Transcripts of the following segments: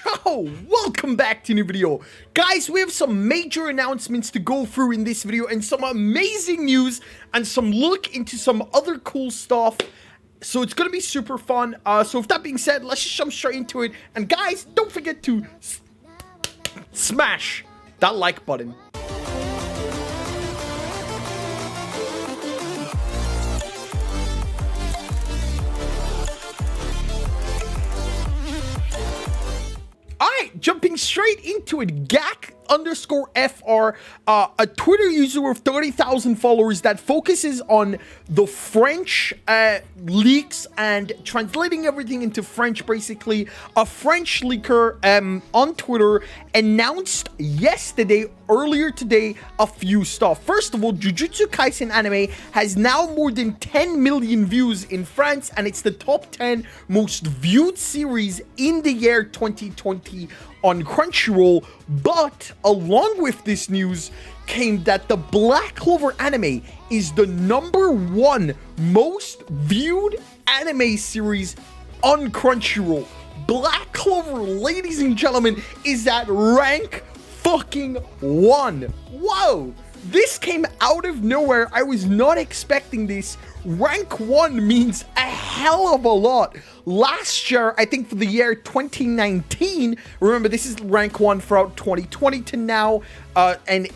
Ciao! Welcome back to a new video. Guys, we have some major announcements to go through in this video and some amazing news and some look into some other cool stuff. So it's gonna be super fun. So with that being said, let's just jump straight into it. And guys, don't forget to smash that like button. Alright, jumping straight into it, Gak_FR, a Twitter user with 30,000 followers that focuses on the French leaks and translating everything into French, basically. A French leaker on Twitter announced earlier today, a few stuff. First of all, Jujutsu Kaisen anime has now more than 10 million views in France, and it's the top 10 most viewed series in the year 2020 on Crunchyroll. But along with this news came that the Black Clover anime is the #1 most viewed anime series on Crunchyroll. Black Clover, ladies and gentlemen, is at rank fucking 1. Whoa! This came out of nowhere. I was not expecting this. Rank 1 means a hell of a lot. Last year, I think for the year 2019, remember this is rank 1 throughout 2020 to now, and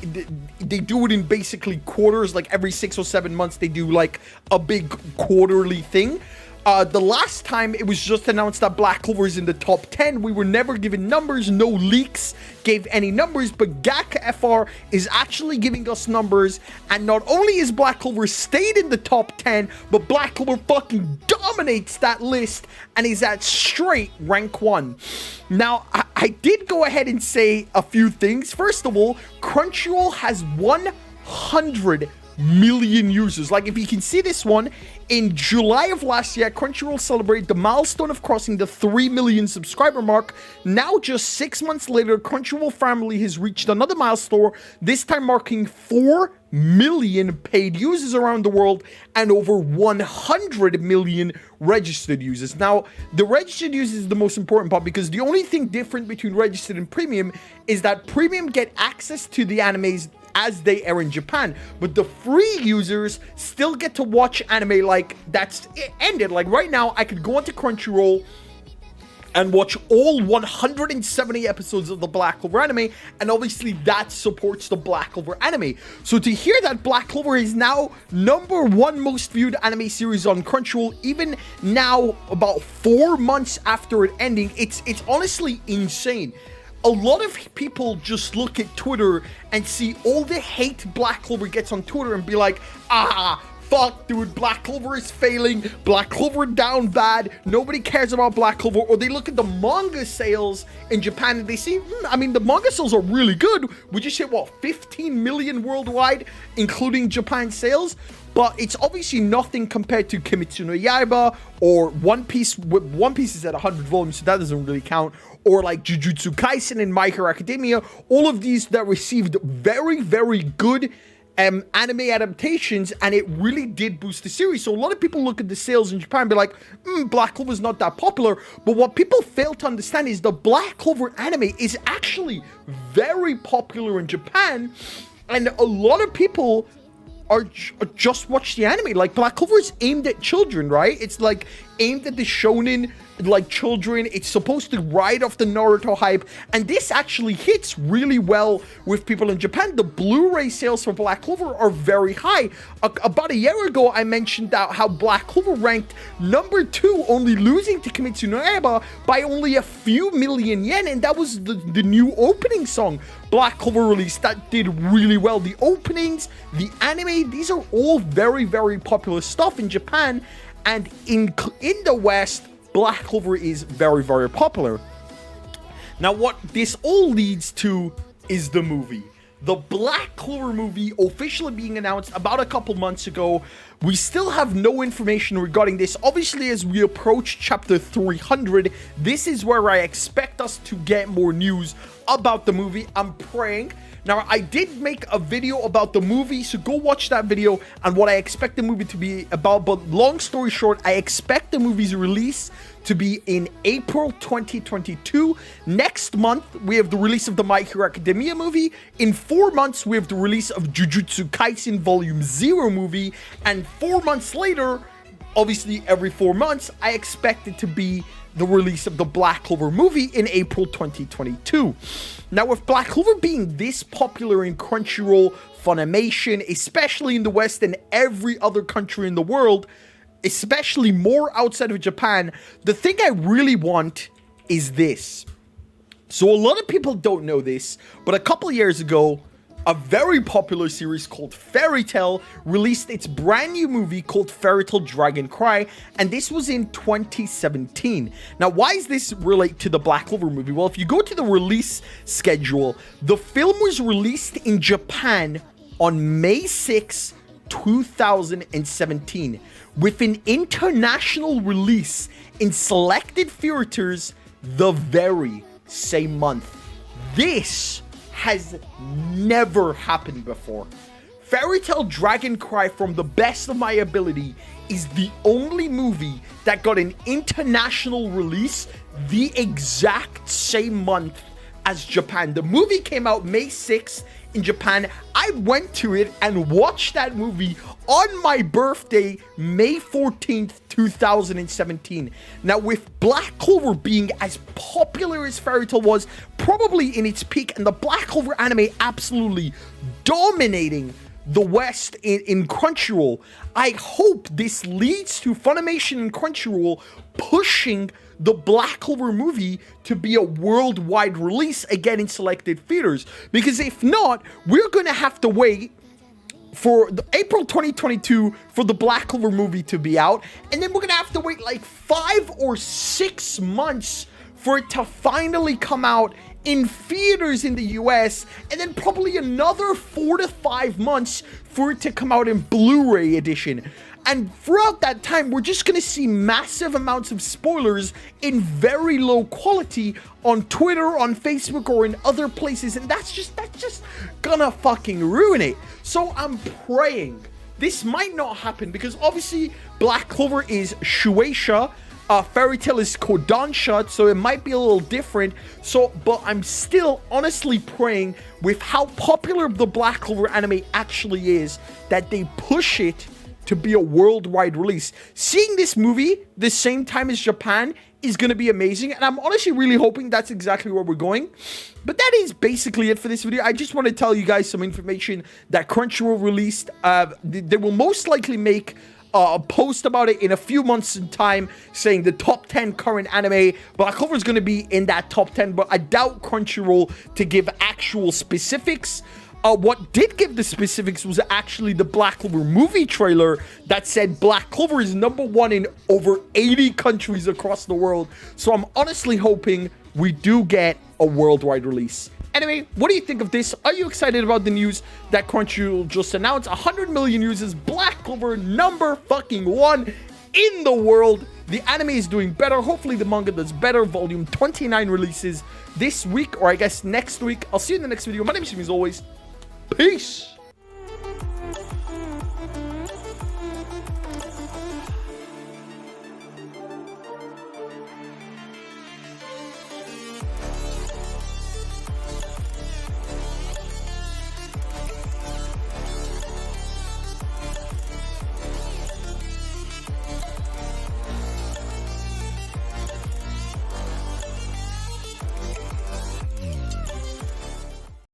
they do it in basically quarters, like every 6 or 7 months they do like a big quarterly thing. The last time it was just announced that Black Clover is in the top 10. We were never given numbers. No leaks gave any numbers, but Gak_FR is actually giving us numbers. And not only is Black Clover stayed in the top 10, but Black Clover fucking dominates that list and is at straight rank 1. Now, I did go ahead and say a few things. First of all, Crunchyroll has 100 million users. Like, if you can see this one, in July of last year, Crunchyroll celebrated the milestone of crossing the 3 million subscriber mark. Now, just 6 months later, Crunchyroll family has reached another milestone, this time marking 4 million paid users around the world and over 100 million registered users. Now, the registered users is the most important part, because the only thing different between registered and premium is that premium get access to the animes as they air in Japan, but the free users still get to watch anime like that's ended. Like right now, I could go onto Crunchyroll and watch all 170 episodes of the Black Clover anime, and obviously that supports the Black Clover anime. So to hear that Black Clover is now #1 most viewed anime series on Crunchyroll, even now about 4 months after it ending, it's honestly insane. A lot of people just look at Twitter and see all the hate Black Clover gets on Twitter and be like, fuck, dude, Black Clover is failing, Black Clover down bad, nobody cares about Black Clover. Or they look at the manga sales in Japan and they see, I mean, the manga sales are really good. We just hit, what, 15 million worldwide, including Japan sales? But it's obviously nothing compared to Kimetsu no Yaiba or One Piece. One Piece is at 100 volumes, so that doesn't really count. Or like Jujutsu Kaisen and My Hero Academia. All of these that received very, very good anime adaptations, and it really did boost the series. So a lot of people look at the sales in Japan and be like, Black Clover is not that popular. But what people fail to understand is the Black Clover anime is actually very popular in Japan, and a lot of people are just watch the anime. Like, Black Clover is aimed at children, right? It's like aimed at the shonen, like, children. It's supposed to ride off the Naruto hype, and this actually hits really well with people in Japan. The Blu-ray sales for Black Clover are very high. About a year ago, I mentioned that how Black Clover ranked #2, only losing to Kimetsu no Yaiba by only a few million yen, and that was the new opening song Black Clover released that did really well. The openings, the anime, these are all very, very popular stuff in Japan, and in the West, Black Clover is very, very popular. Now, what this all leads to is the movie. The Black Clover movie officially being announced about a couple months ago. We still have no information regarding this. Obviously, as we approach chapter 300, this is where I expect us to get more news about the movie. I'm praying. Now, I did make a video about the movie, so go watch that video and what I expect the movie to be about. But long story short, I expect the movie's release to be in April 2022. Next month, we have the release of the My Hero Academia movie. In 4 months, we have the release of Jujutsu Kaisen Volume 0 movie. And 4 months later, obviously every 4 months, I expect it to be the release of the Black Clover movie in April 2022. Now, with Black Clover being this popular in Crunchyroll, Funimation, especially in the West and every other country in the world, especially more outside of Japan, the thing I really want is this. So a lot of people don't know this, but a couple of years ago, a very popular series called Fairy Tail released its brand new movie called Fairy Tail Dragon Cry, and this was in 2017. Now, why does this relate to the Black Clover movie? Well, if you go to the release schedule, the film was released in Japan on May 6, 2017, with an international release in selected theaters the very same month. This has never happened before. Fairy Tail Dragon Cry, from the best of my ability, is the only movie that got an international release the exact same month as Japan. The movie came out May 6th in Japan. I went to it and watched that movie on my birthday, May 14th, 2017. Now, with Black Clover being as popular as Fairy Tail was, probably in its peak, and the Black Clover anime absolutely dominating the West in Crunchyroll, I hope this leads to Funimation and Crunchyroll pushing the Black Clover movie to be a worldwide release again in selected theaters. Because if not, we're going to have to wait for April 2022 for the Black Clover movie to be out, and then we're going to have to wait like 5 or 6 months for it to finally come out in theaters in the US, and then probably another 4 to 5 months for it to come out in Blu-ray edition. And throughout that time, we're just going to see massive amounts of spoilers in very low quality on Twitter, on Facebook, or in other places. And that's just gonna fucking ruin it. So I'm praying this might not happen, because obviously Black Clover is Shueisha, Fairy Tail is Kodansha, so it might be a little different. But I'm still honestly praying, with how popular the Black Clover anime actually is, that they push it to be a worldwide release. Seeing this movie the same time as Japan is going to be amazing, and I'm honestly really hoping that's exactly where we're going. But that is basically it for this video. I just want to tell you guys some information that Crunchyroll released. They will most likely make a post about it in a few months in time, saying the top 10 current anime. Black Clover is going to be in that top 10, but I doubt Crunchyroll to give actual specifics. What did give the specifics was actually the Black Clover movie trailer that said Black Clover is #1 in over 80 countries across the world. So I'm honestly hoping we do get a worldwide release. Anyway, what do you think of this? Are you excited about the news that Crunchyroll just announced? 100 million users, Black Clover #1 in the world. The anime is doing better. Hopefully the manga does better. Volume 29 releases this week, or I guess next week. I'll see you in the next video. My name is Jimmy, as always. Peace!